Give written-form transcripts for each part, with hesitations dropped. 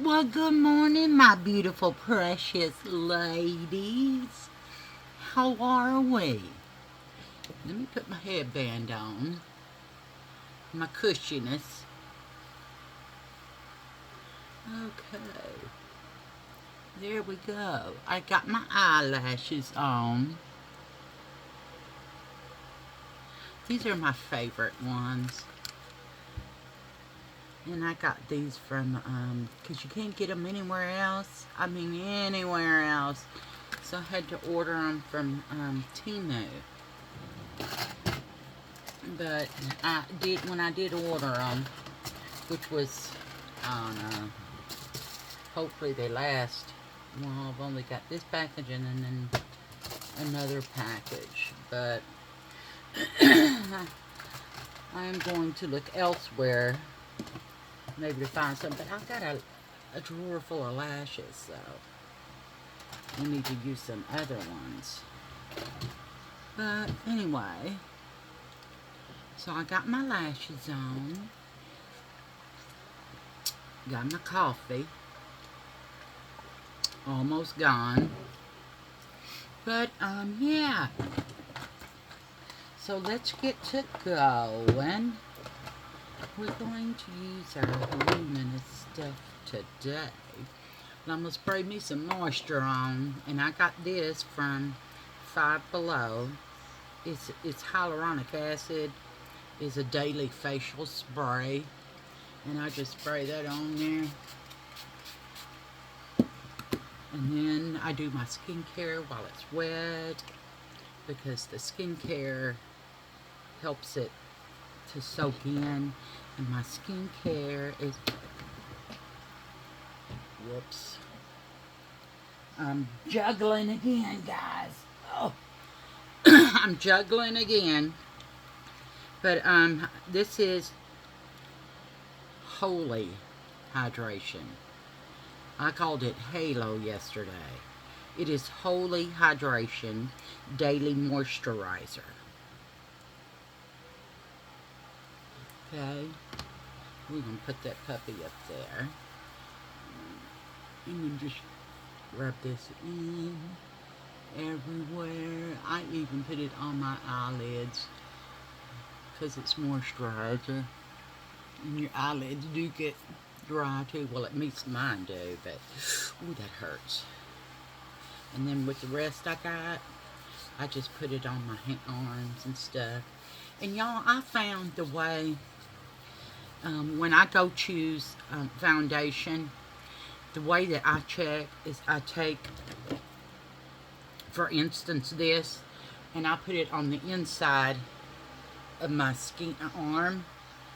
Well, good morning, my beautiful, precious ladies. How are we? Let me put my headband on, my cushiness. Okay, there we go. I got my eyelashes on. These are my favorite ones. And I got these from, because you can't get them anywhere else. I mean, anywhere else. So I had to order them from Temu. But when I did order them, which was, I don't know, hopefully they last. Well, I've only got this package and then another package. But I am going to look elsewhere, maybe to find some. But I've got a drawer full of lashes, so I need to use some other ones. But anyway, so I got my lashes on, got my coffee, almost gone. But yeah. So let's get to going. We're going to use our luminous stuff today. And I'm going to spray me some moisture on. And I got this from Five Below. It's hyaluronic acid. It's a daily facial spray. And I just spray that on there. And then I do my skincare while it's wet, because the skincare helps it to soak in. And my skincare is, whoops, I'm juggling again, guys. Oh, I'm juggling again. But this is Holy Hydration. I called it Halo yesterday. It is Holy Hydration Daily Moisturizer. Okay, we're going to put that puppy up there. And then just rub this in everywhere. I even put it on my eyelids because it's moisturizer. And your eyelids do get dry too. Well, at least mine do, but ooh, that hurts. And then with the rest I got, I just put it on my arms and stuff. And y'all, I found the way, when I go choose foundation, the way that I check is I take, for instance, this, and I put it on the inside of my skin arm,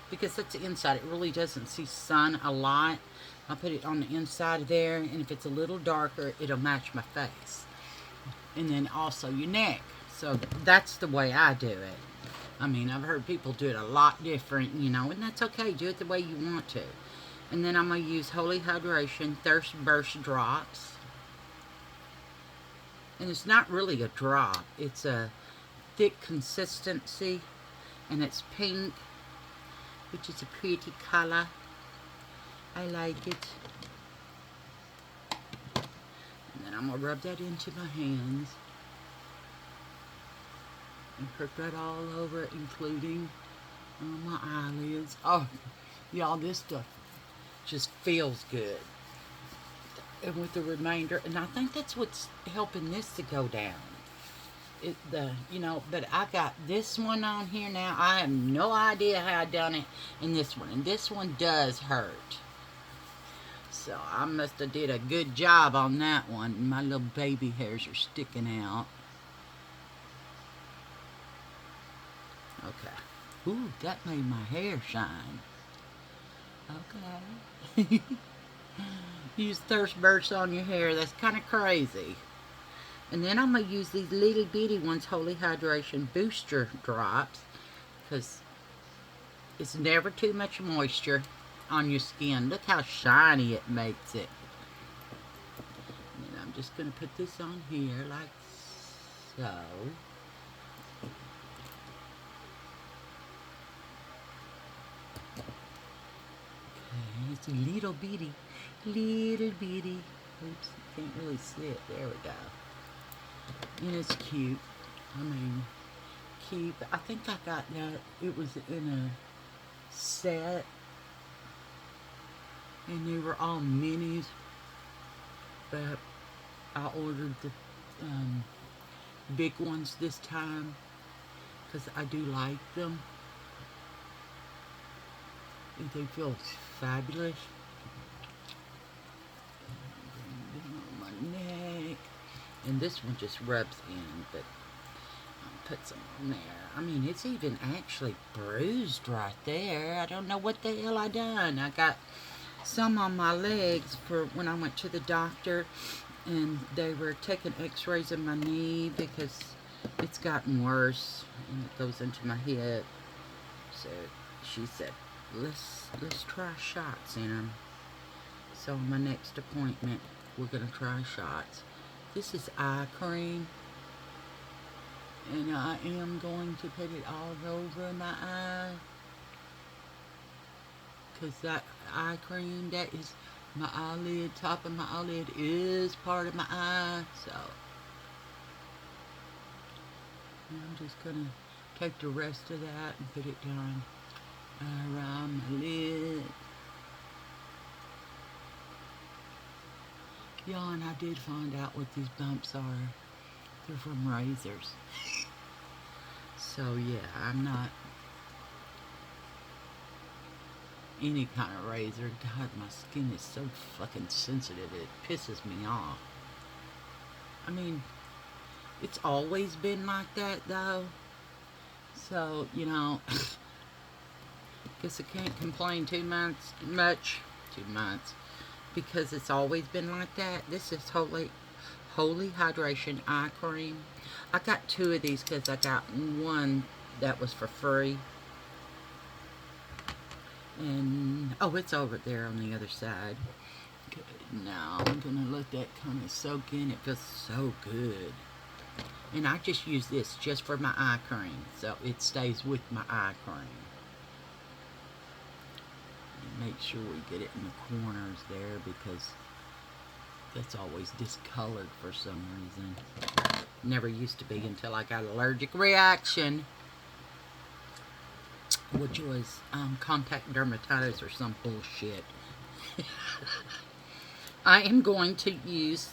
because that's the inside. It really doesn't see sun a lot. I put it on the inside of there, and if it's a little darker, it'll match my face. And then also your neck. So that's the way I do it. I mean, I've heard people do it a lot different, and that's okay. Do it the way you want to. And then I'm going to use Holy Hydration Thirst Burst Drops. And it's not really a drop. It's a thick consistency. And it's pink, which is a pretty color. I like it. And then I'm going to rub that into my hands. And put that all over, including on my eyelids. Oh, y'all, this stuff just feels good. And with the remainder, and I think that's what's helping this to go down. But I got this one on here now. I have no idea how I done it in this one. And this one does hurt. So I must have did a good job on that one. My little baby hairs are sticking out. Okay. Ooh, that made my hair shine. Okay. Use Thirst Burst on your hair. That's kind of crazy. And then I'm going to use these little bitty ones, Holy Hydration Booster Drops, because it's never too much moisture on your skin. Look how shiny it makes it. And I'm just going to put this on here like so. Okay. it's a little bitty, little bitty. Oops, can't really see it. There we go. And it's cute. I mean, cute. I think I got that. It was in a set, and they were all minis. But I ordered the big ones this time because I do like them. They feel fabulous. My neck. And this one just rubs in, but I'll put some on there. I mean, it's even actually bruised right there. I don't know what the hell I done. I got some on my legs for when I went to the doctor, and they were taking x-rays of my knee because it's gotten worse and it goes into my hip. So she said, let's try shots in them. So my next appointment, we're gonna try shots. This is eye cream, and I am going to put it all over my eye, because that eye cream, that is my eyelid, top of my eyelid is part of my eye. So I'm just gonna take the rest of that and put it down around my lid. Yeah, and I did find out what these bumps are. They're from razors. So yeah, I'm not any kind of razor. God, my skin is so fucking sensitive, it pisses me off. I mean, it's always been like that though. So, you know, guess I can't complain too much, because it's always been like that. This is Holy Hydration Eye Cream. I got 2 of these because I got one that was for free. And, oh, it's over there on the other side. Good. Now I'm going to let that kind of soak in. It feels so good. And I just use this just for my eye cream, so it stays with my eye cream. And make sure we get it in the corners there, because that's always discolored for some reason. Never used to be until I got an allergic reaction, which was contact dermatitis or some bullshit. I am going to use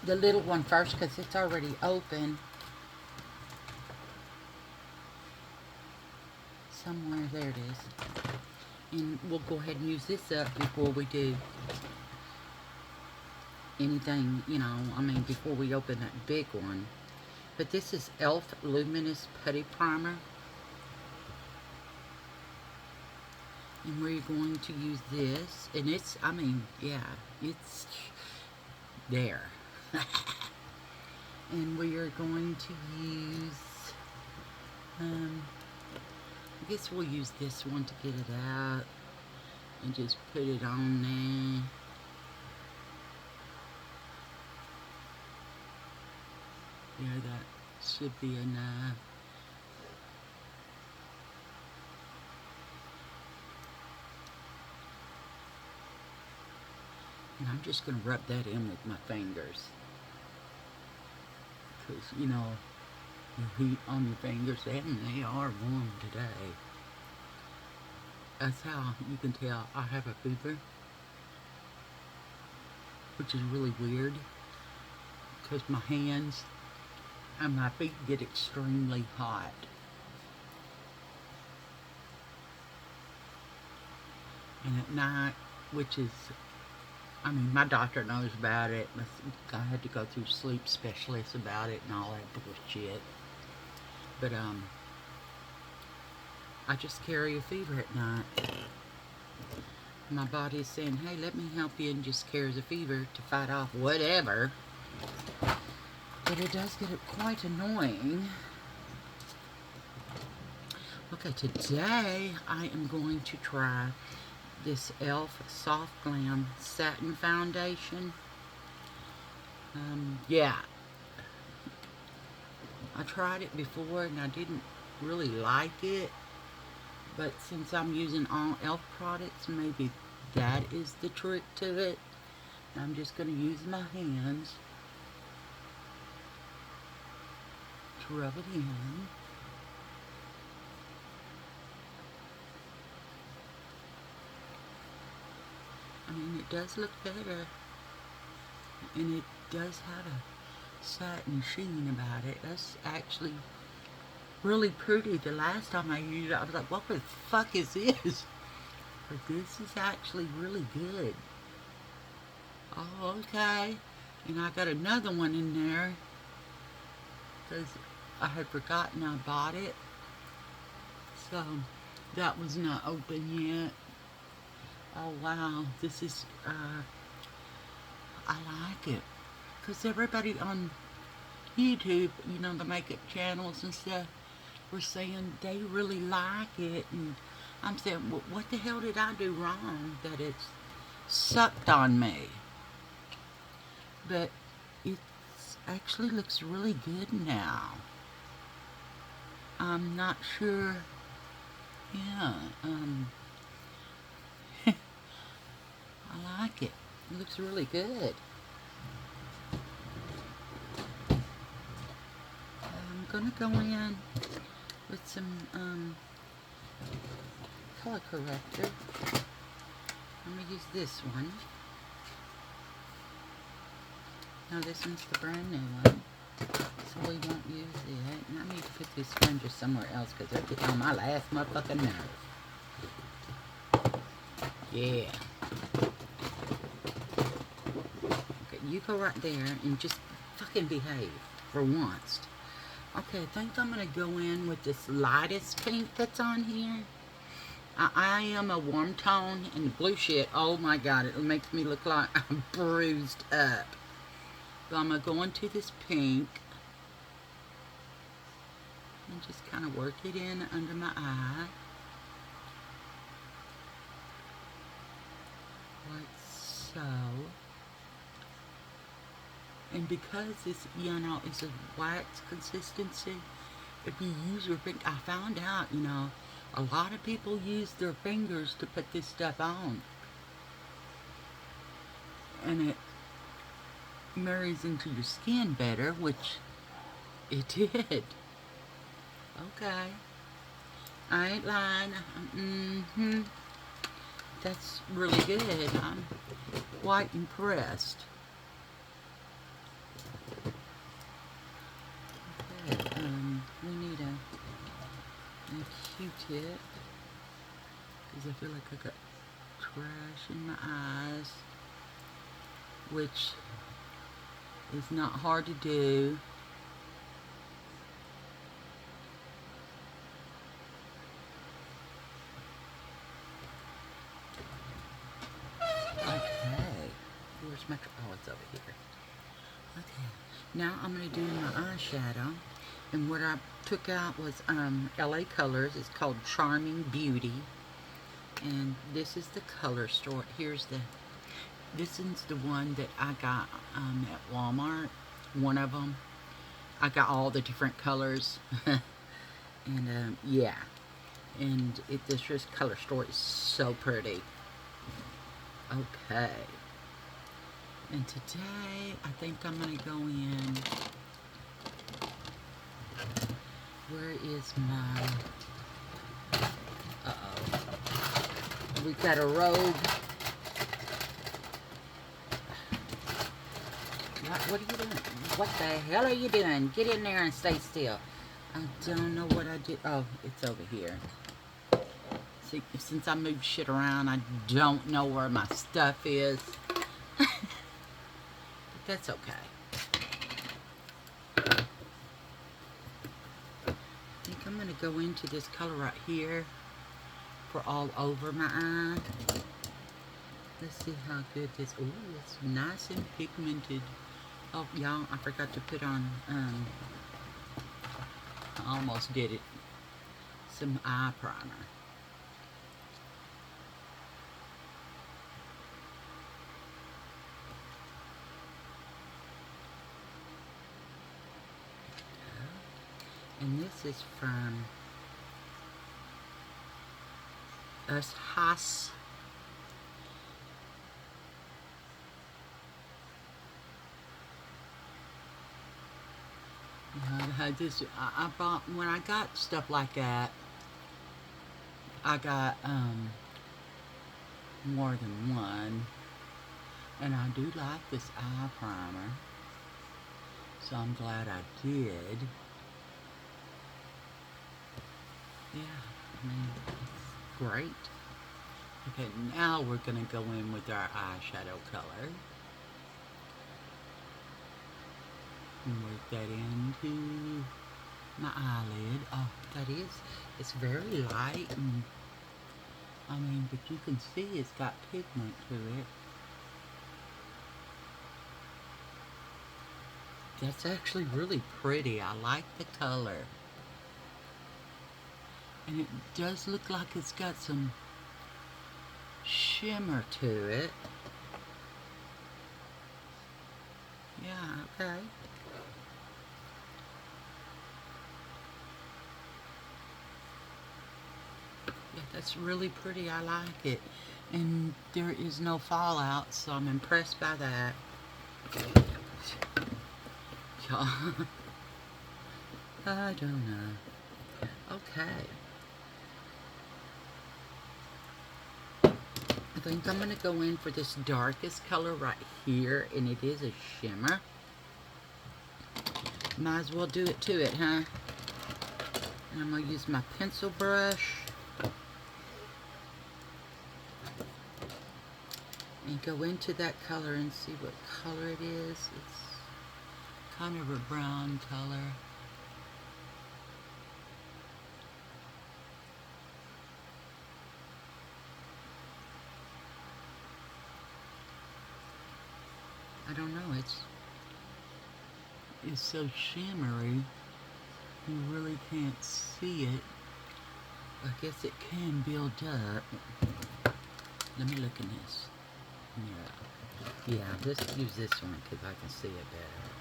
the little one first because it's already open. Somewhere, there it is. And we'll go ahead and use this up before we do anything, you know, I mean, before we open that big one. But this is e.l.f. Luminous Putty Primer. And we're going to use this. And it's, I mean, yeah, it's there. And we are going to use, I guess we'll use this one to get it out. And just put it on there. Yeah, that should be enough. And I'm just going to rub that in with my fingers. Because, you know, the heat on your fingers, and they are warm today. That's how you can tell I have a fever. Which is really weird. Because my hands and my feet get extremely hot. And at night, which is, I mean, my doctor knows about it. I had to go through sleep specialists about it and all that bullshit. But, I just carry a fever at night. My body's saying, hey, let me help you, and just carries a fever to fight off whatever. But it does get quite annoying. Okay, today I am going to try this e.l.f. Soft Glam Satin Foundation. Yeah. I tried it before and I didn't really like it. But since I'm using all e.l.f. products, maybe That is the trick to it. I'm just going to use my hands to rub it in. I mean, it does look better, and it does have a satin sheen about it. That's actually really pretty. The last time I used it, I was like, what the fuck is this? But this is actually really good. Oh, okay. And I got another one in there because I had forgotten I bought it. So that was not open yet. Oh wow, this is, I like it. Because everybody on YouTube, you know, the makeup channels and stuff, were saying they really like it. And I'm saying, well, what the hell did I do wrong that it's sucked on me? But it actually looks really good now. I'm not sure. Yeah, I like it. It looks really good. I'm gonna go in with some color corrector. I'm gonna use this one. Now this one's the brand new one, so we won't use it. And I need to put these sponges somewhere else because they're getting on my last motherfucking nerve. Yeah. Okay, you go right there and just fucking behave for once. Okay, I think I'm gonna go in with this lightest pink that's on here. I am a warm tone, and the blue shit, oh my god, it makes me look like I'm bruised up. So I'm gonna go into this pink and just kind of work it in under my eye. Like so. And because this, you know, it's a wax consistency, if you use your finger, I found out, you know, a lot of people use their fingers to put this stuff on. And it marries into your skin better, which it did. Okay. I ain't lying. That's really good. I'm quite impressed. Okay, we need a Q-tip because I feel like I got trash in my eyes, which is not hard to do. Okay, where's my, oh, it's over here. Okay, now I'm going to do my eyeshadow, and what I took out was LA Colors. It's called Charming Beauty, and this is the color store. This is the one that I got at Walmart, one of them. I got all the different colors, and yeah, and this color store is so pretty. Okay. And today, I think I'm going to go in. Where is my... Uh-oh. We got a robe. What are you doing? What the hell are you doing? Get in there and stay still. I don't know what I did. Oh, it's over here. See, since I move shit around, I don't know where my stuff is. But that's okay. I think I'm going to go into this color right here for all over my eye. Let's see how good this... Ooh, it's nice and pigmented. Oh, y'all, I forgot to put on... I almost did it. Some eye primer. And this is from Us Haas. I bought, when I got stuff like that, I got more than one. And I do like this eye primer. So I'm glad I did. Yeah, I mean, it's great. Okay, now we're going to go in with our eyeshadow color. And work that into my eyelid. Oh, that is, it's very light. And, I mean, but you can see it's got pigment to it. That's actually really pretty. I like the color. And it does look like it's got some shimmer to it. Yeah, okay. Yeah, that's really pretty. I like it. And there is no fallout, so I'm impressed by that. I don't know. Okay. I think I'm going to go in for this darkest color right here, and it is a shimmer. Might as well do it to it, huh? And I'm going to use my pencil brush and go into that color and see what color it is. It's kind of a brown color. I don't know, it's so shimmery, you really can't see it. I guess it can build up. Let me look in this mirror. Yeah, let's use this one because I can see it better.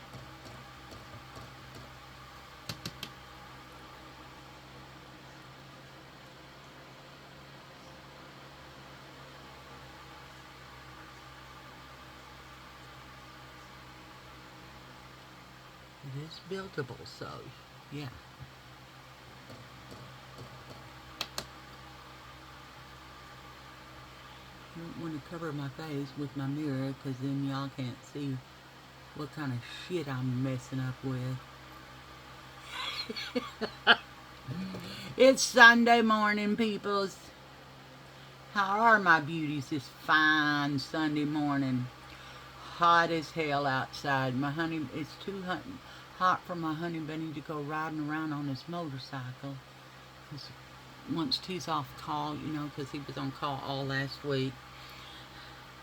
It is buildable, so yeah. I don't want to cover my face with my mirror because then y'all can't see what kind of shit I'm messing up with. It's Sunday morning, peoples. How are my beauties this fine Sunday morning? Hot as hell outside. My honey, it's too hot for my honey bunny to go riding around on his motorcycle. Once he's off call, you know, because he was on call all last week.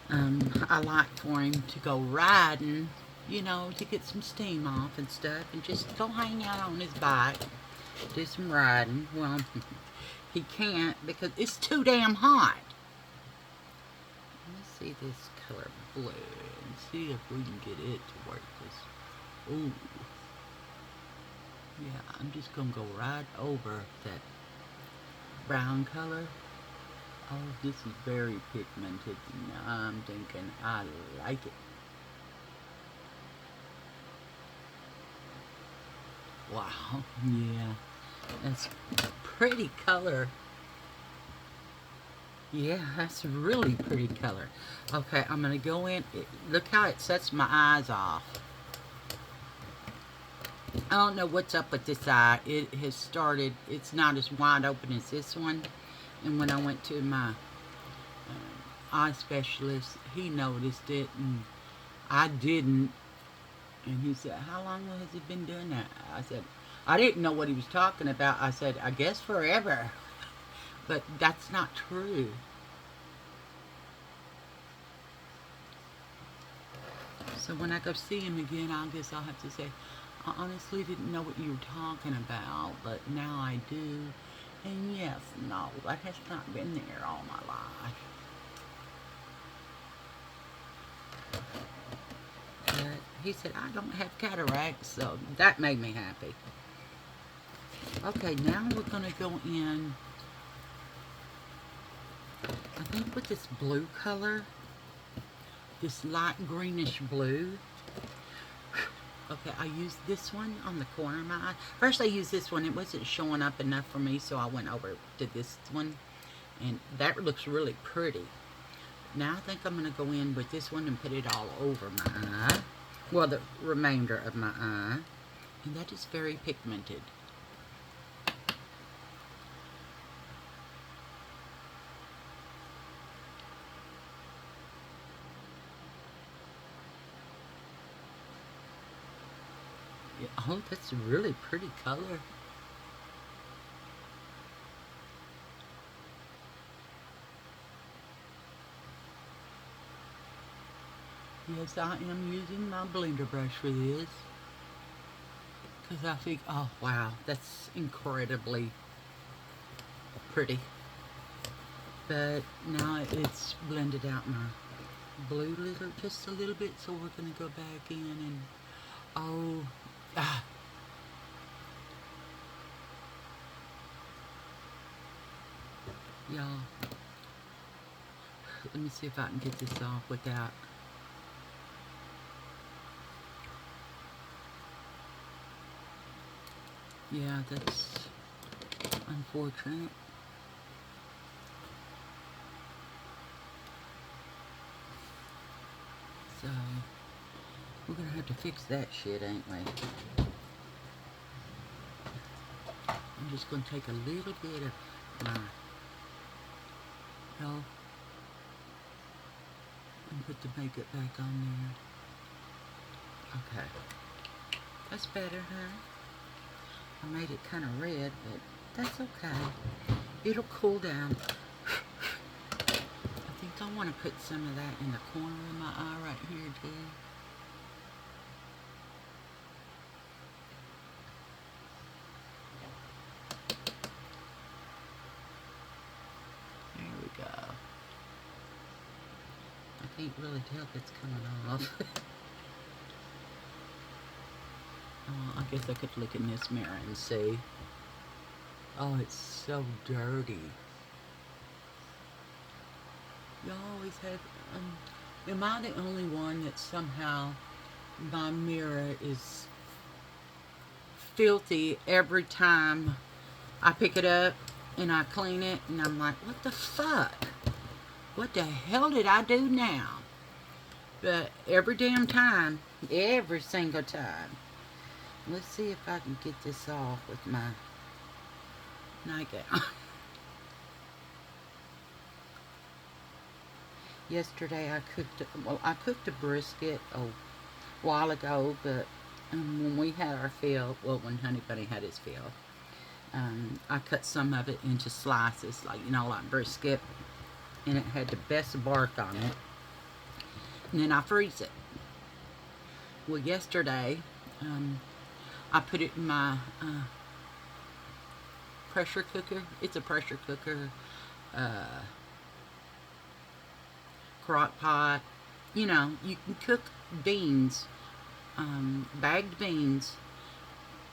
I like for him to go riding, you know, to get some steam off and stuff, and just go hang out on his bike, do some riding. Well, he can't because it's too damn hot. Let's see this color blue and see if we can get it to work this. Ooh. Yeah, I'm just gonna go right over that brown color. Oh, this is very pigmented. I'm thinking I like it. Wow, yeah, that's a pretty color. Yeah, that's a really pretty color. Okay, I'm gonna go in. Look how it sets my eyes off. I don't know what's up with this eye. It has started, it's not as wide open as this one. And when I went to my eye specialist, he noticed it and I didn't. And he said, how long has he been doing that? I said, I didn't know what he was talking about. I said, I guess forever. But that's not true. So when I go see him again, I guess I'll have to say, I honestly didn't know what you were talking about, but now I do. And yes, no, that has not been there all my life. But he said, I don't have cataracts, so that made me happy. Okay, now we're going to go in, I think with this blue color, this light greenish blue. Okay, I used this one on the corner of my eye. First I used this one. It wasn't showing up enough for me, so I went over to this one. And that looks really pretty. Now I think I'm going to go in with this one and put it all over my eye. Well, the remainder of my eye. And that is very pigmented. Yeah, oh, that's a really pretty color. Yes, I am using my blender brush for this. Because I think, oh wow, that's incredibly pretty. But now it's blended out my blue just a little bit, so we're going to go back in and, oh, ah. Y'all, let me see if I can get this off without, yeah, that's unfortunate. So, we're going to have to fix that shit, ain't we? I'm just going to take a little bit of my elf and put the makeup back on there. Okay. That's better, huh? I made it kind of red, but that's okay. It'll cool down. I think I want to put some of that in the corner of my eye right here, too. There we go. I can't really tell if it's coming off. Oh, I guess I could look in this mirror and see. Oh, it's so dirty. Y'all always have, am I the only one that somehow my mirror is filthy every time I pick it up and I clean it, and I'm like, what the fuck? What the hell did I do now? But every damn time, every single time. Let's see if I can get this off with my nightgown. Yesterday I cooked a brisket a while ago, but when we had our fill, well, when Honey Bunny had his fill, I cut some of it into slices, like, you know, like brisket, and it had the best bark on it, and then I freeze it. Well, yesterday, I put it in my pressure cooker. It's a pressure cooker, crock pot. You know, you can cook beans, bagged beans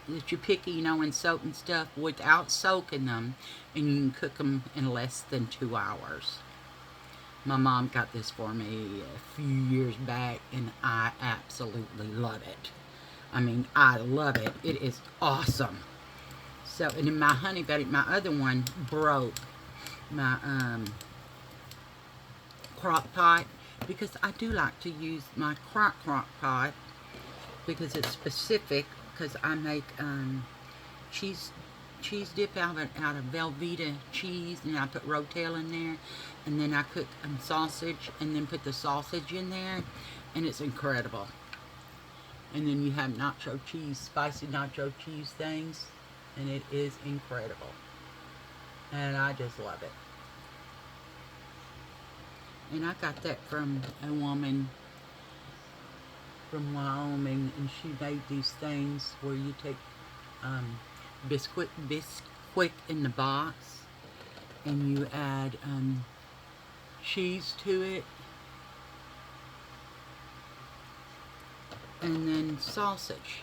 that you pick, you know, and soak and stuff without soaking them, and you can cook them in less than 2 hours. My mom got this for me a few years back, and I absolutely love it. I mean, I love it. It is awesome. So, and then my Honey Bunny, my other one broke my crock pot, because I do like to use my crock pot because it's specific, because I make cheese dip out of Velveeta cheese, and I put Rotel in there, and then I cook sausage, and then put the sausage in there, and it's incredible. And then you have nacho cheese, spicy nacho cheese things, and it is incredible. And I just love it. And I got that from a woman from Wyoming, and she made these things where you take Bisquick in the box, and you add cheese to it, and then sausage,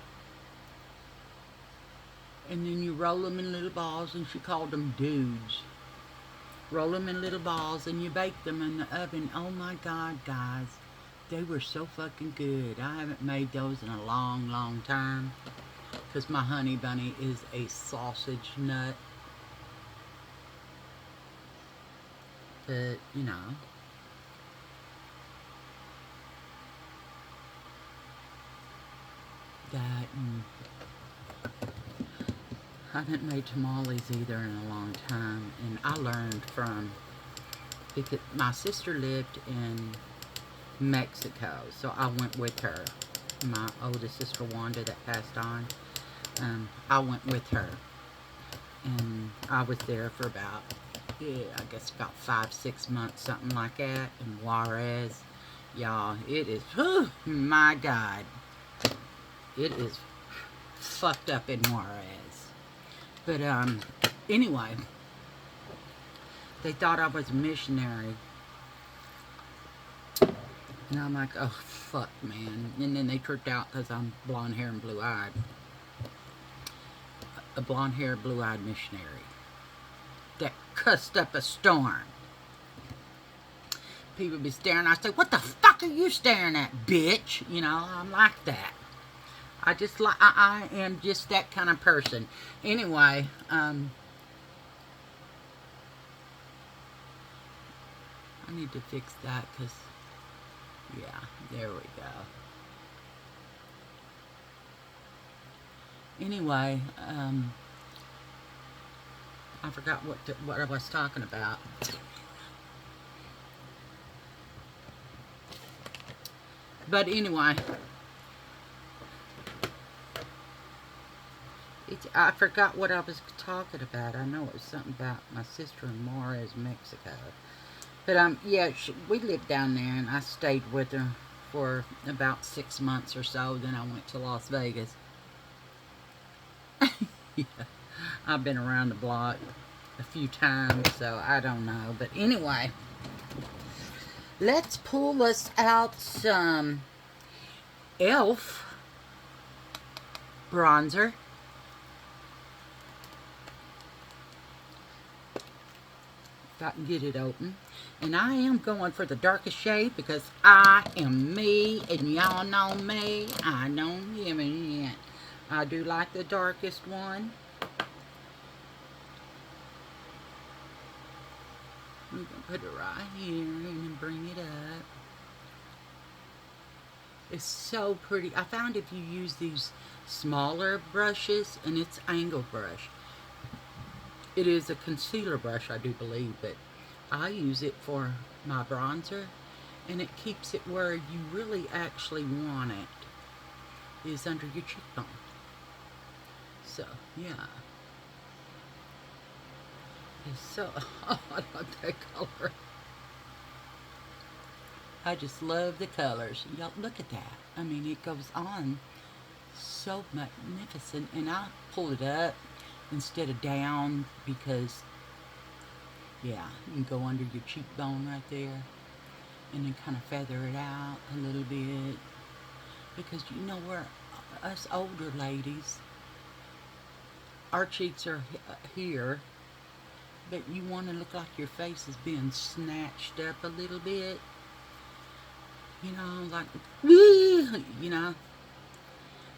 and then you roll them in little balls, and she called them dudes. Roll them in little balls, and you bake them in the oven. Oh my God, guys, They were so fucking good. I haven't made those in a long, long time. Because my honey bunny is a sausage nut. But, you know. That and I haven't made tamales either in a long time. And I learned from, because my sister lived in Mexico, so I went with her. My oldest sister Wanda that passed on, I went with her, and I was there for about, yeah, I guess about 5-6 months, something like that, in Juarez. Y'all, it is, whew, my God, it is fucked up in Juarez. But anyway, they thought I was a missionary. And I'm like, oh, fuck, man. And then they tripped out because I'm blonde hair and blue-eyed. A blonde hair, blue-eyed missionary that cussed up a storm. People be staring. I say, what the fuck are you staring at, bitch? You know, I'm like that. I just like, I am just that kind of person. Anyway, I need to fix that because, yeah, there we go. Anyway, I forgot what I was talking about. But anyway, I forgot what I was talking about. I know it was something about my sister in Juarez, Mexico. But yeah, we lived down there, and I stayed with her for about 6 months or so. Then I went to Las Vegas. Yeah, I've been around the block a few times, so I don't know. But anyway, let's pull us out some e.l.f. bronzer. If I can get it open. And I am going for the darkest shade because I am me, and y'all know me. I don't give a shit. I do like the darkest one. I'm going to put it right here and then bring it up. It's so pretty. I found if you use these smaller brushes, and it's angle brush. It is a concealer brush, I do believe, but I use it for my bronzer, and it keeps it where you really actually want it, is under your cheekbone. So, yeah. It's so, oh, I love that color. I just love the colors. Y'all, look at that. I mean, it goes on so magnificent, and I pull it up instead of down because, yeah, you can go under your cheekbone right there and then kind of feather it out a little bit, because you know, we're us older ladies, our cheeks are here, but you want to look like your face is being snatched up a little bit, you know, like, you know.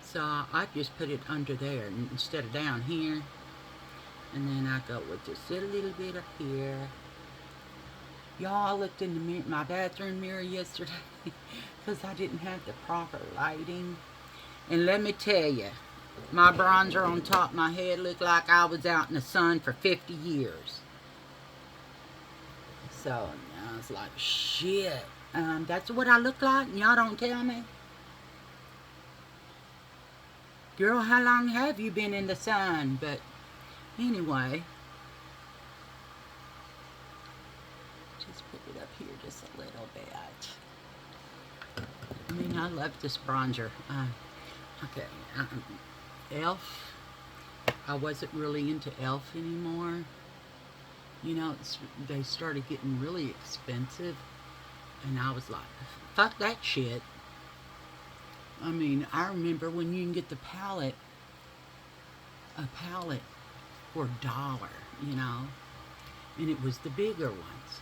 So I just put it under there instead of down here. And then I go with just a little bit up here. Y'all, I looked in the mirror, my bathroom mirror yesterday because I didn't have the proper lighting. And let me tell you, my bronzer on top of my head looked like I was out in the sun for 50 years. So I was like, shit, that's what I look like, and y'all don't tell me? Girl, how long have you been in the sun? But anyway, just put it up here just a little bit. I mean, I love this bronzer. Okay, e.l.f. I wasn't really into e.l.f. anymore. You know, they started getting really expensive, and I was like, fuck that shit. I mean, I remember when you can get a palette for $1, you know, and it was the bigger ones.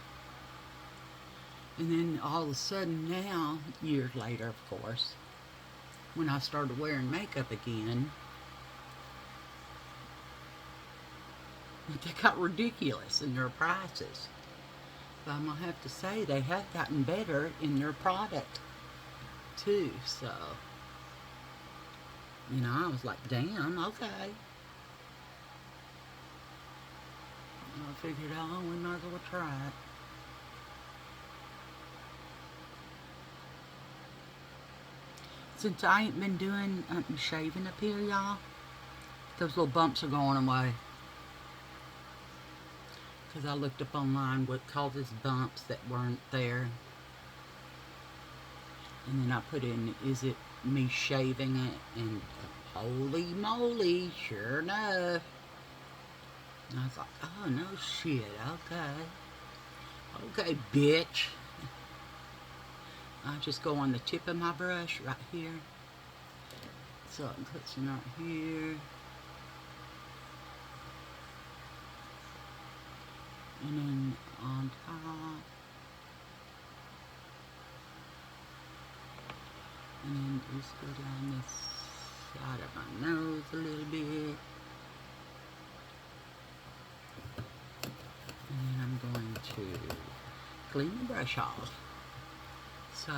And then all of a sudden now, years later, of course, when I started wearing makeup again, they got ridiculous in their prices. So I'm going to have to say they have gotten better in their product, too. So, you know, I was like, damn, okay. I figured, oh, we might as well try it. Since I ain't been doing shaving up here, y'all, those little bumps are going away. Because I looked up online what causes bumps that weren't there. And then I put in, is it me shaving it? And holy moly, sure enough. And I was like, oh, no shit, okay. Okay, bitch. I just go on the tip of my brush right here. So I put some right here. And then on top. And then just go down this side of my nose a little bit. And then I'm going to clean the brush off. So I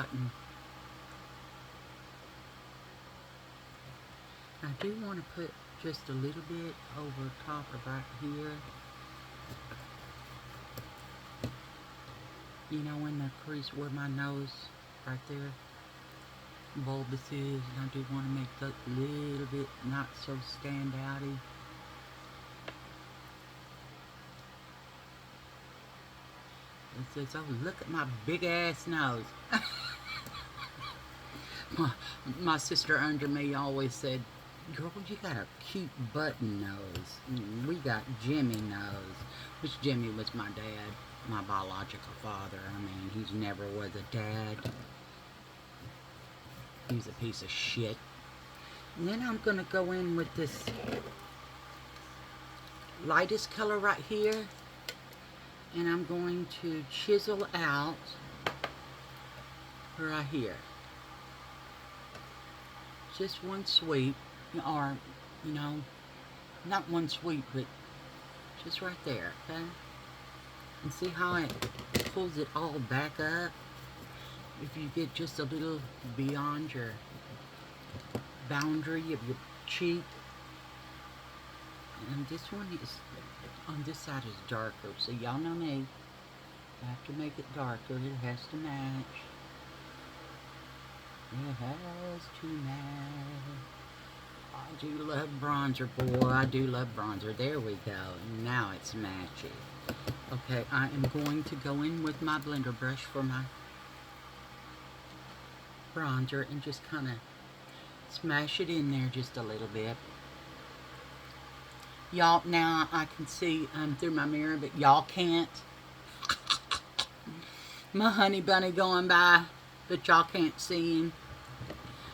do want to put just a little bit over top of right here. You know, in the crease where my nose, right there, bulbous is. And I do want to make that a little bit not so standouty. It says, oh, look at my big ass nose. my sister under me always said, girl, you got a cute button nose. We got Jimmy nose. Which Jimmy was my dad, my biological father. I mean, he's never was a dad. He's a piece of shit. And then I'm going to go in with this lightest color right here. And I'm going to chisel out right here. Just one sweep, or, you know, not one sweep, but just right there, okay? And see how it pulls it all back up? If you get just a little beyond your boundary of your cheek. And this one is, on this side is darker, so y'all know me. I have to make it darker, it has to match. It has to match. I do love bronzer, boy, I do love bronzer. There we go, now it's matching. Okay, I am going to go in with my blender brush for my bronzer and just kind of smash it in there just a little bit. Y'all, now I can see through my mirror, but y'all can't. My honey bunny going by, but y'all can't see him.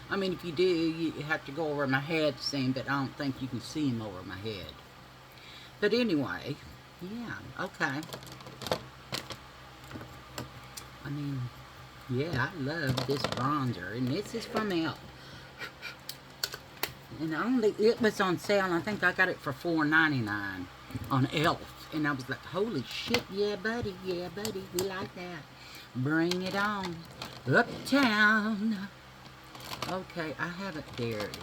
I mean, if you do, you have to go over my head to see him, but I don't think you can see him over my head. But anyway, yeah, okay. I mean, yeah, I love this bronzer, and this is from e.l.f. And it was on sale. I think I got it for $4.99 on e.l.f. And I was like, holy shit, yeah, buddy, we like that. Bring it on. Uptown. Okay, I have it. There it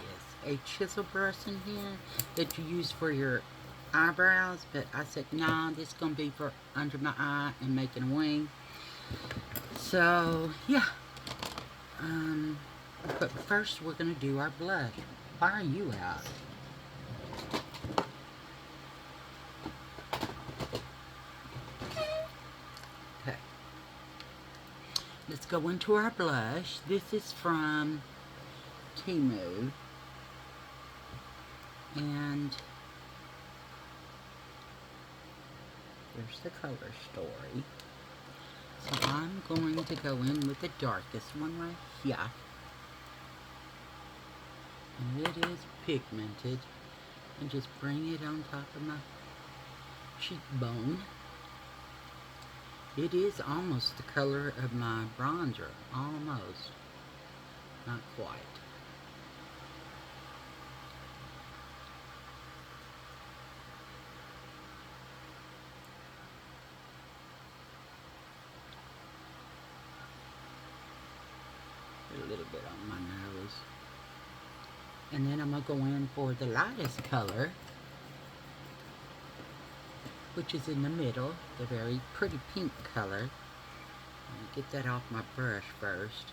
is. A chisel brush in here that you use for your eyebrows. But I said, nah, this is going to be for under my eye and making a wing. So, yeah. But first, we're going to do our blush. Why are you out? Okay. Let's go into our blush. This is from Temu. And there's the color story. So I'm going to go in with the darkest one right here. And it is pigmented. And just bring it on top of my cheekbone. It is almost the color of my bronzer. Almost. Not quite. A little bit on my nose. And then I'm going to go in for the lightest color, which is in the middle, the very pretty pink color. Let me get that off my brush first.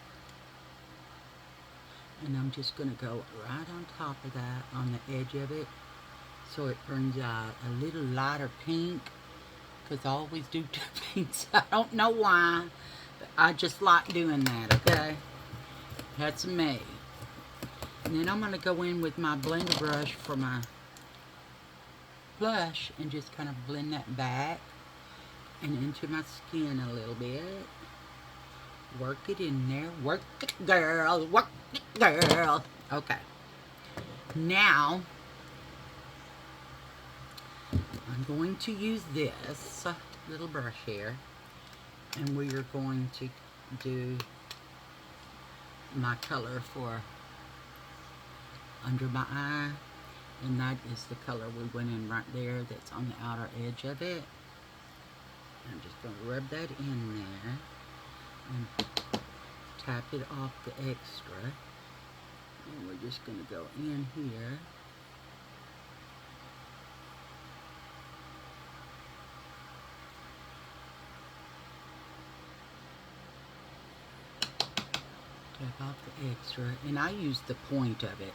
And I'm just going to go right on top of that, on the edge of it, so it brings out a little lighter pink, because I always do two pinks. I don't know why, but I just like doing that, okay? That's me. And then I'm going to go in with my blender brush for my blush and just kind of blend that back and into my skin a little bit. Work it in there. Work it, girl. Work it, girl. Okay. Now, I'm going to use this little brush here, and we are going to do my color for under my eye, and that is the color we went in right there that's on the outer edge of it. I'm just going to rub that in there and tap it off the extra, and we're just going to go in here tap off the extra, and I use the point of it.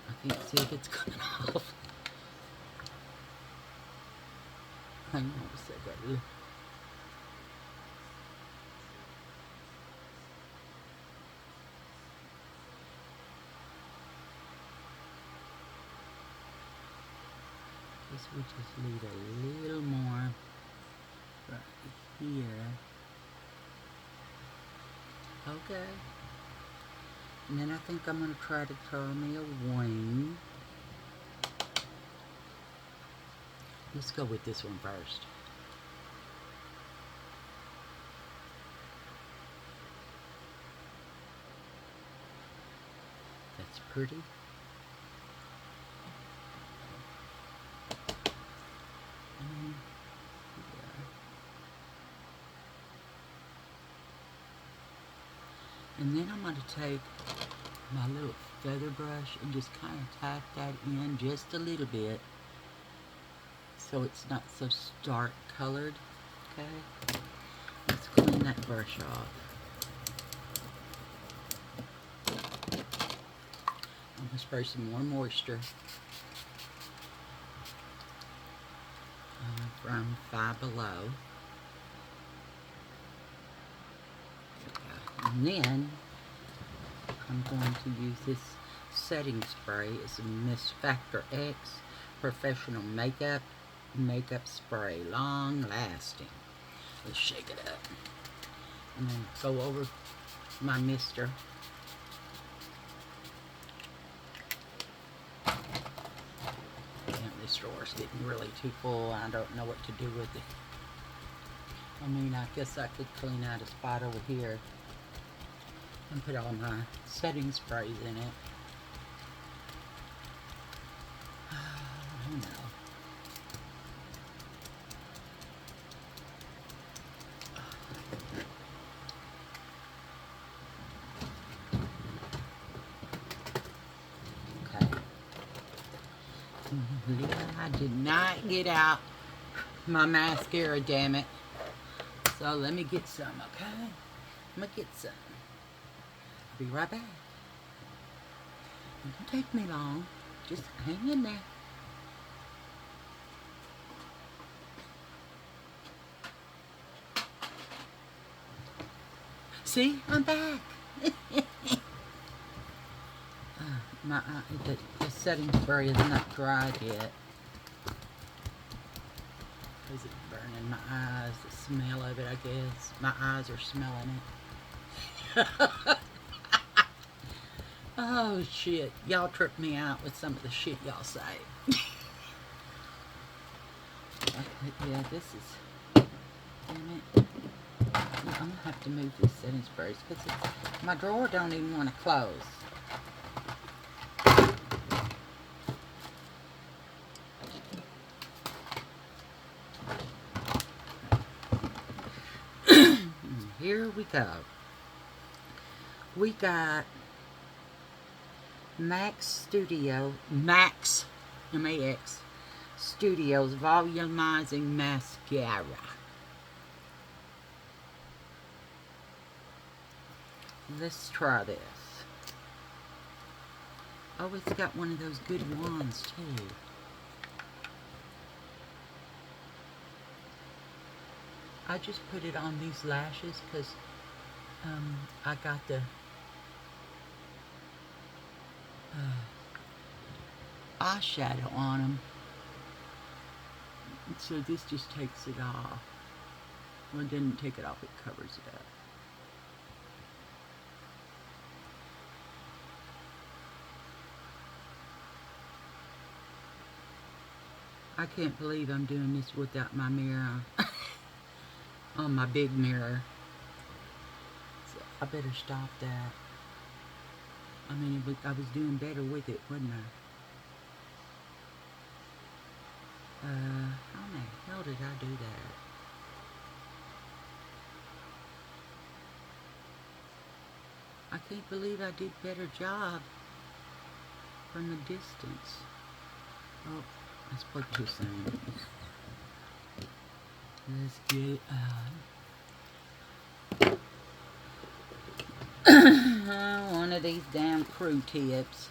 I can't see if it's coming off. Hang on a second. Guess we just need a little more right here. Okay. And then I think I'm going to try to draw me a wing. Let's go with this one first. That's pretty. And then I'm going to take my little feather brush and just kind of tap that in just a little bit so it's not so stark colored. Okay, let's clean that brush off. I'm going to spray some more moisture from Five Below. And then I'm going to use this setting spray. It's a Miss Factor X Professional Makeup Spray, long lasting. Let's shake it up and then go over my mister. This drawer's getting really too full. I don't know what to do with it. I mean, I guess I could clean out a spot over here and put all my setting sprays in it. I don't know. I did not get out my mascara, damn it. So let me get some, okay? I'm gonna get some. I'll be right back. It won't take me long. Just hang in there. See, I'm back. The setting spray is not dried yet. Is it burning my eyes? The smell of it, I guess. My eyes are smelling it. Oh, shit. Y'all trip me out with some of the shit y'all say. Yeah, this is, damn it. I'm gonna have to move this setting sprays because my drawer don't even want to close. Here we go. We got Max Studio, Max, M-A-X, Studios Volumizing Mascara. Let's try this. Oh, it's got one of those good wands too. I just put it on these lashes because I got the eyeshadow on them. So this just takes it off. Well, it didn't take it off, it covers it up. I can't believe I'm doing this without my mirror on my big mirror. So I better stop that. I mean, I was doing better with it, wasn't I? How in the hell did I do that? I can't believe I did a better job from the distance. Oh, I spoke too soon. Let's get one of these damn crew tips.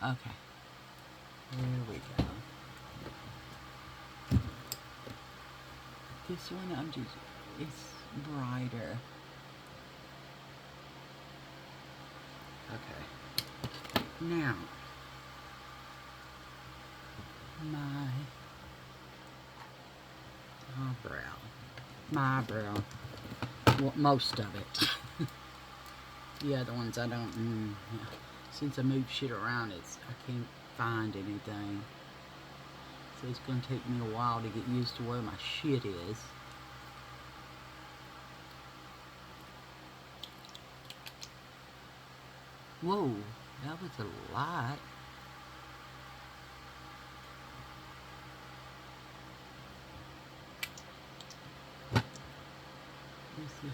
Okay. There we go. This one, it's brighter. Okay. Now, my eyebrow. Well, most of it. The other ones I don't, yeah. Since I moved shit around, I can't find anything. So it's going to take me a while to get used to where my shit is. Whoa, that was a lot. Let's see.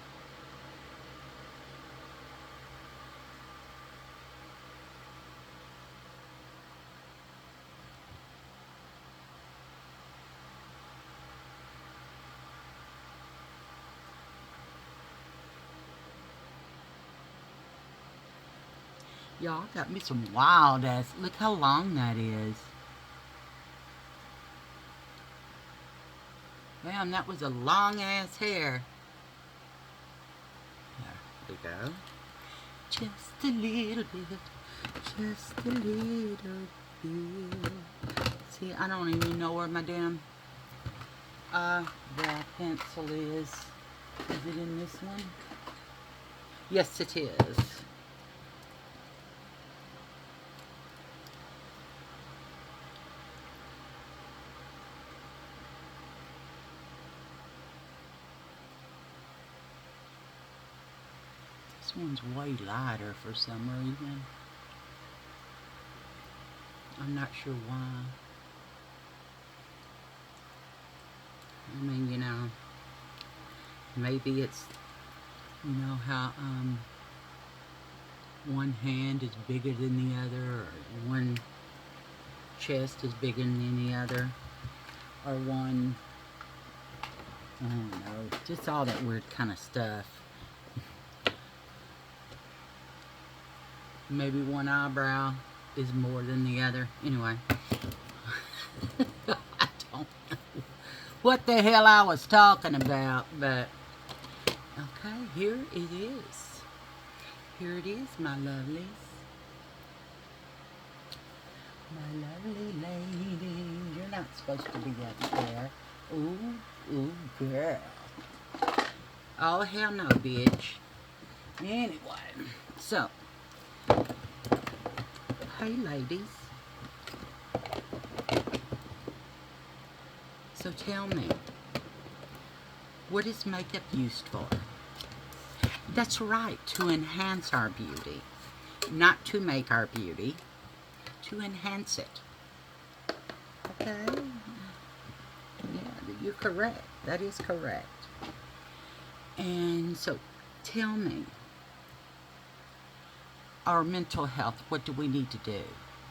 Y'all got me some wild ass. Look how long that is. Damn, that was a long ass hair. There we go. Just a little bit. Just a little bit. See, I don't even know where my damn brow pencil is. Is it in this one? Yes, it is. This one's way lighter for some reason. I'm not sure why. I mean, you know, maybe it's, you know, how one hand is bigger than the other, or one chest is bigger than the other, or one, I don't know, just all that weird kind of stuff. Maybe one eyebrow is more than the other. Anyway. I don't know what the hell I was talking about, but okay, here it is. Here it is, my lovelies. My lovely lady. You're not supposed to be up there. Ooh, girl. Oh, hell no, bitch. Anyway, so, hey, ladies. So tell me, what is makeup used for? That's right, to enhance our beauty. Not to make our beauty, to enhance it. Okay? Yeah, you're correct. That is correct. And so, tell me, our mental health, what do we need to do?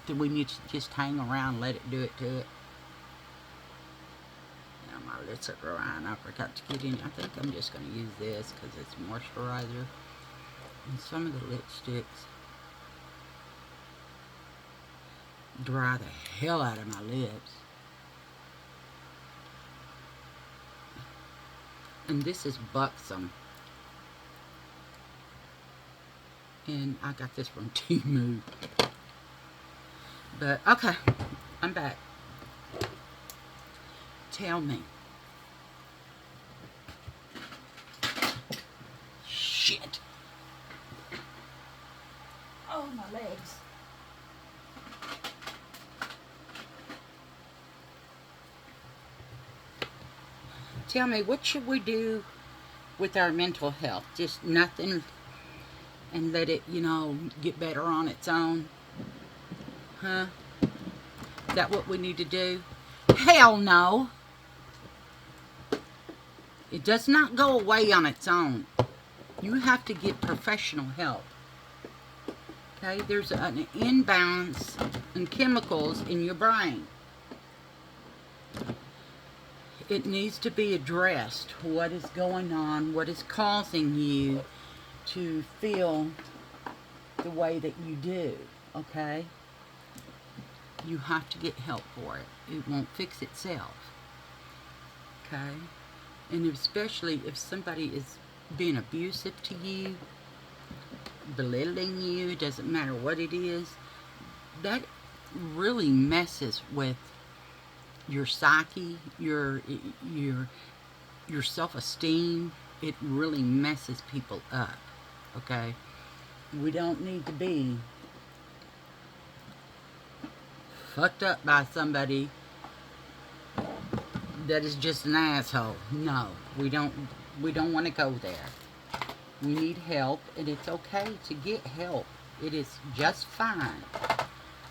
Do we need to just hang around and let it do it to it? Now my lips are dry and I forgot to get in. I think I'm just going to use this because it's moisturizer. And some of the lipsticks dry the hell out of my lips. And this is Buxom. And I got this from Temu. But, okay. I'm back. Tell me. Shit. Oh, my legs. Tell me, what should we do with our mental health? Just nothing and let it, you know, get better on its own? Huh? Is that what we need to do? Hell no! It does not go away on its own. You have to get professional help. Okay? There's an imbalance in chemicals in your brain. It needs to be addressed. What is going on? What is causing you to feel the way that you do? Okay? You have to get help for it. It won't fix itself. Okay? And especially if somebody is being abusive to you, belittling you, doesn't matter what it is, that really messes with your psyche, your self-esteem. It really messes people up. Okay? We don't need to be fucked up by somebody that is just an asshole. No, we don't want to go there. We need help, and it's okay to get help. It is just fine.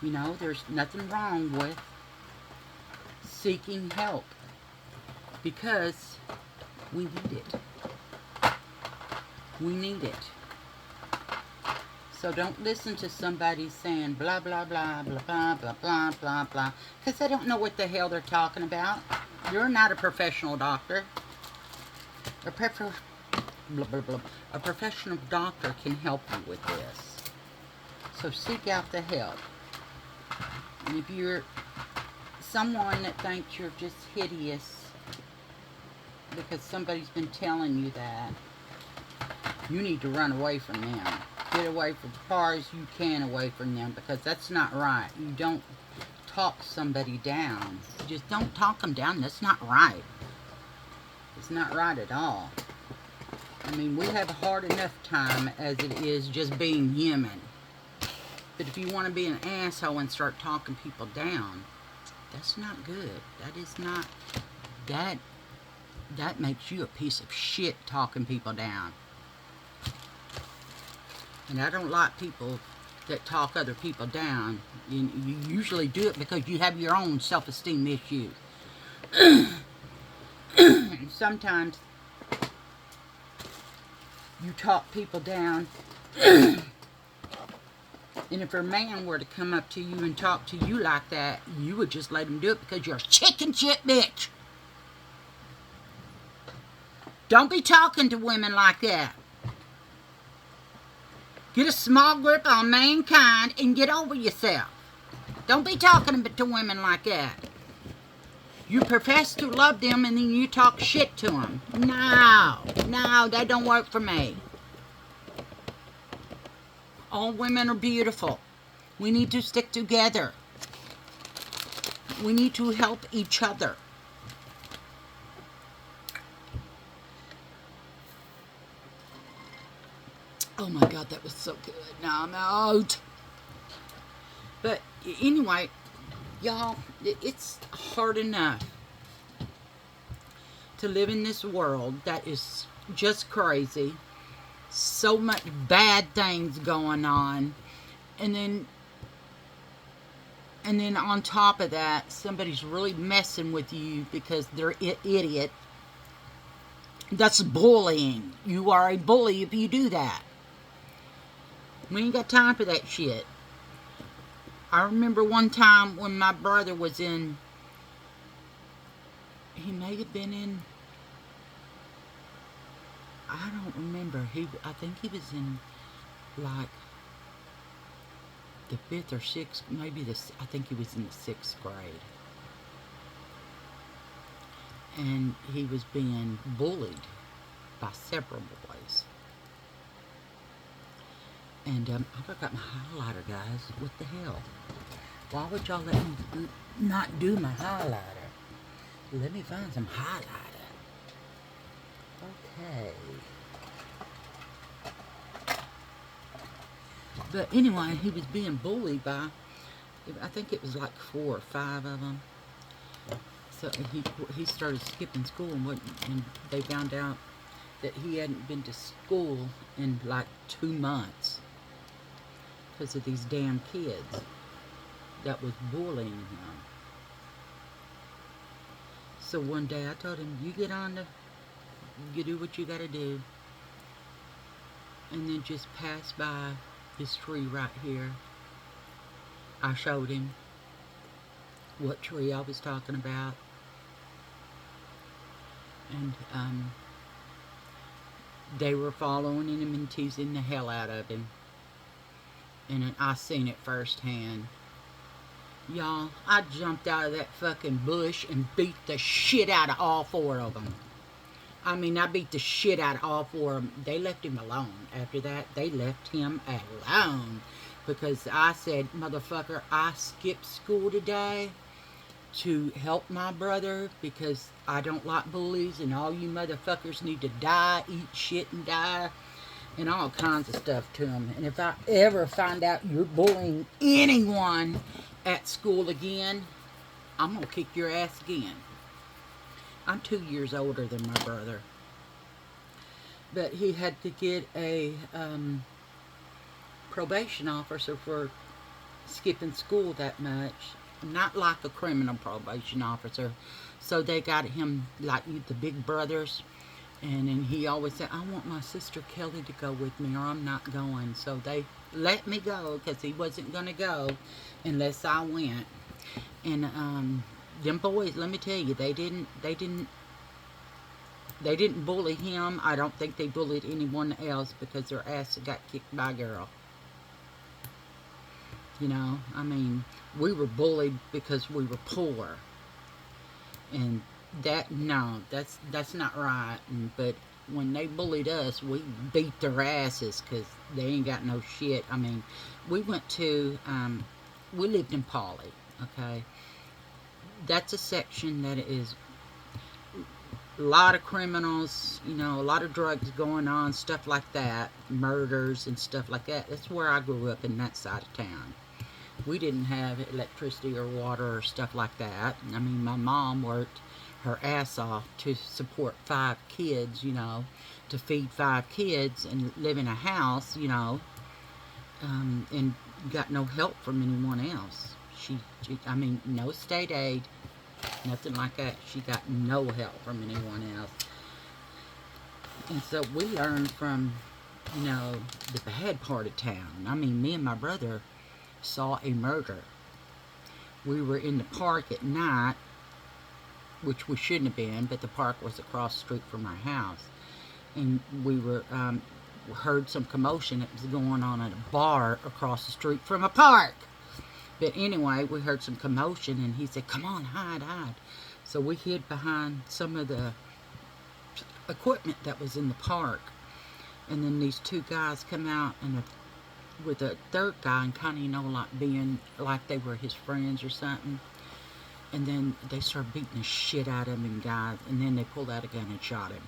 You know, there's nothing wrong with seeking help because we need it. We need it. So don't listen to somebody saying blah, blah, blah, blah, blah, blah, blah, blah, blah, because they don't know what the hell they're talking about. You're not a professional doctor. A professional doctor can help you with this. So seek out the help. And if you're someone that thinks you're just hideous because somebody's been telling you that, you need to run away from them. Get away as far as you can away from them, because that's not right. You don't talk somebody down. You just don't talk them down. That's not right. It's not right at all. I mean, we have a hard enough time as it is just being human. But if you want to be an asshole and start talking people down, that's not good. That is not... That makes you a piece of shit, talking people down. And I don't like people that talk other people down. You usually do it because you have your own self-esteem issues. Sometimes you talk people down. And if a man were to come up to you and talk to you like that, you would just let him do it because you're a chicken shit bitch. Don't be talking to women like that. Get a small grip on mankind and get over yourself. Don't be talking to women like that. You profess to love them and then you talk shit to them. No, that don't work for me. All women are beautiful. We need to stick together. We need to help each other. Oh my God, that was so good. Now I'm out. But anyway, y'all, it's hard enough to live in this world that is just crazy. So much bad things going on. And then on top of that, somebody's really messing with you because they're an idiot. That's bullying. You are a bully if you do that. We ain't got time for that shit. I remember one time when my brother was in, he may have been in, I don't remember. I think he was in like the 5th or 6th, I think he was in the 6th grade. And he was being bullied by several boys. And I forgot my highlighter, guys. What the hell? Why would y'all let me not do my highlighter? Let me find some highlighter. Okay. But anyway, he was being bullied by, I think it was like 4 or 5 of them. So he started skipping school, and they found out that he hadn't been to school in like 2 months because of these damn kids that was bullying him. So one day I told him, you do what you gotta do, and then just pass by this tree right here. I showed him what tree I was talking about. And they were following him and teasing the hell out of him. And I seen it firsthand. Y'all, I jumped out of that fucking bush and beat the shit out of all 4 of them. I mean, I beat the shit out of all 4 of them. They left him alone. After that, they left him alone. Because I said, motherfucker, I skipped school today to help my brother because I don't like bullies, and all you motherfuckers need to die, eat shit and die, and all kinds of stuff to him. And if I ever find out you're bullying anyone at school again, I'm gonna kick your ass again. I'm 2 years older than my brother. But he had to get a probation officer for skipping school that much. Not like a criminal probation officer. So they got him like the big brothers. And then he always said, I want my sister Kelly to go with me or I'm not going. So they let me go because he wasn't going to go unless I went. And them boys, let me tell you, they didn't bully him. I don't think they bullied anyone else because their ass got kicked by a girl. You know, I mean, we were bullied because we were poor. And that's not right. But when they bullied us, we beat their asses because they ain't got no shit. I mean, we went to, we lived in Pauley, okay? That's a section that is a lot of criminals, you know, a lot of drugs going on, stuff like that, murders and stuff like that. That's where I grew up, in that side of town. We didn't have electricity or water or stuff like that. I mean, my mom worked her ass off to support 5 kids, you know, to feed 5 kids and live in a house, you know, and got no help from anyone else. I mean, no state aid, nothing like that. She got no help from anyone else. And so we learned from, you know, the bad part of town. I mean, me and my brother saw a murder. We were in the park at night, which we shouldn't have been, but the park was across the street from our house. And we were, heard some commotion that was going on at a bar across the street from a park. But anyway, we heard some commotion, and he said, come on, hide. So we hid behind some of the equipment that was in the park. And then these 2 guys come out and with a 3rd guy, and kind of, you know, like being like they were his friends or something. And then they started beating the shit out of him, guys. And then they pulled out a gun and shot him.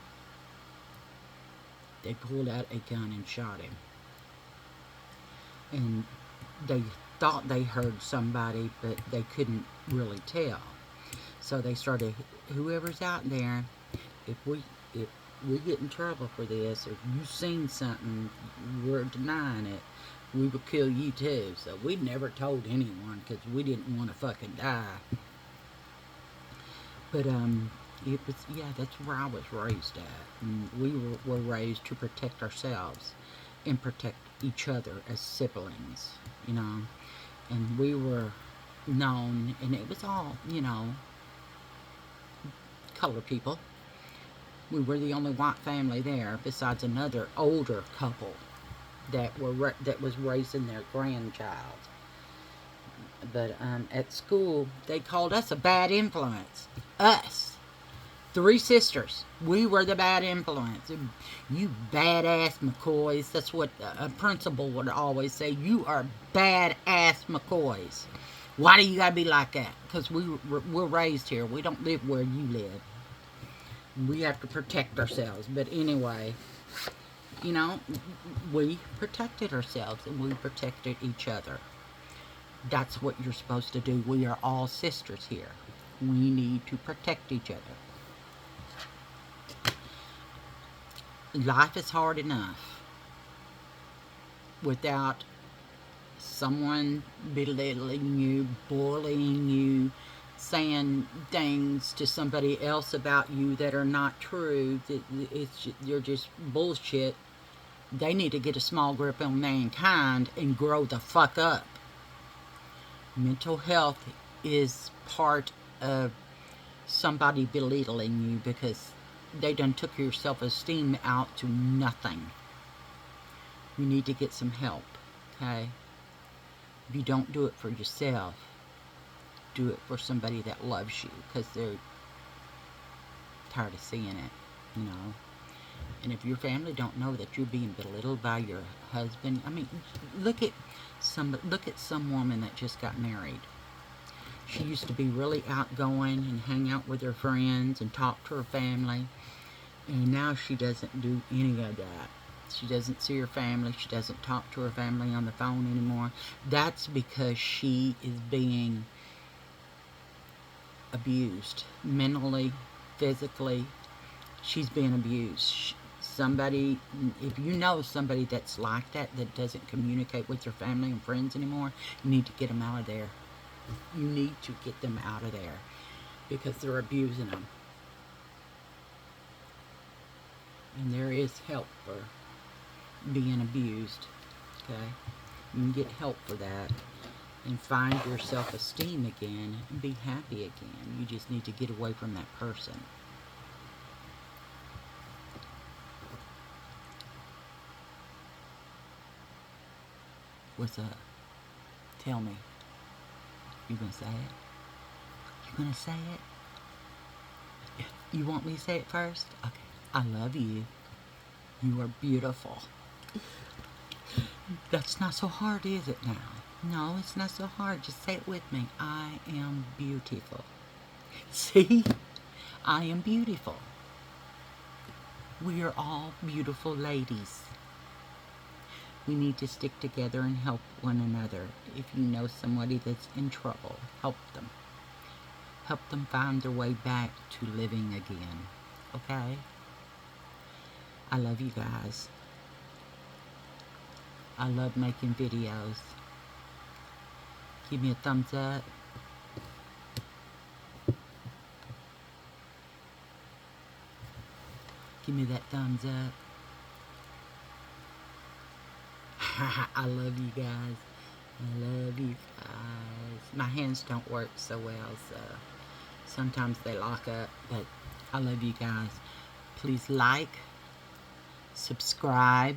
They pulled out a gun and shot him. And they thought they heard somebody, but they couldn't really tell. So they started, whoever's out there, if we get in trouble for this, or you seen something, we're denying it, we will kill you too. So we never told anyone because we didn't want to fucking die. But it was, yeah, that's where I was raised at. And we were raised to protect ourselves and protect each other as siblings, you know. And we were known, and it was all, you know, colored people. We were the only white family there, besides another older couple that was raising their grandchild. But at school, they called us a bad influence. Us, 3 sisters, we were the bad influence. You badass McCoys. That's what a principal would always say. You are badass McCoys. Why do you gotta be like that? Because we're raised here. We don't live where you live. We have to protect ourselves. But anyway, you know, we protected ourselves and we protected each other. That's what you're supposed to do. We are all sisters here. We need to protect each other. Life is hard enough without someone belittling you, bullying you, saying things to somebody else about you that are not true. You're just bullshit. They need to get a small grip on mankind and grow the fuck up. Mental health is part of somebody belittling you because they done took your self-esteem out to nothing. You need to get some help, okay? If you don't do it for yourself, do it for somebody that loves you, because they're tired of seeing it, you know. And if your family don't know that you're being belittled by your husband, I mean, look at some woman that just got married. She used to be really outgoing and hang out with her friends and talk to her family, and now she doesn't do any of that. She doesn't see her family. She doesn't talk to her family on the phone anymore. That's because she is being abused mentally, physically. She's being abused. Somebody, if you know somebody that's like that doesn't communicate with their family and friends anymore, you need to get them out of there. You need to get them out of there because they're abusing them. And there is help for being abused, okay? You can get help for that and find your self-esteem again and be happy again. You just need to get away from that person. What's up? Tell me. You gonna say it? You gonna say it? You want me to say it first? Okay. I love you. You are beautiful. That's not so hard, is it now? No, it's not so hard. Just say it with me. I am beautiful. See? I am beautiful. We are all beautiful ladies. We need to stick together and help one another. If you know somebody that's in trouble, help them. Help them find their way back to living again. Okay? I love you guys. I love making videos. Give me a thumbs up. Give me that thumbs up. I love you guys. I love you guys. My hands don't work so well, so sometimes they lock up, but I love you guys. Please like, subscribe,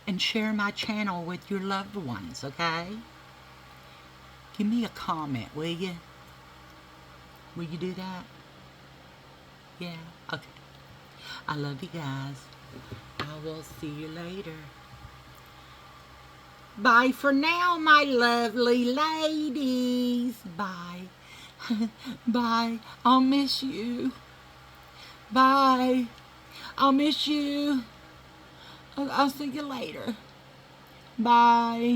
and share my channel with your loved ones, okay? Give me a comment, will you? Will you do that? Yeah? Okay. I love you guys. I will see you later. Bye for now, my lovely ladies. Bye. Bye. I'll miss you. Bye. I'll miss you. I'll see you later. Bye.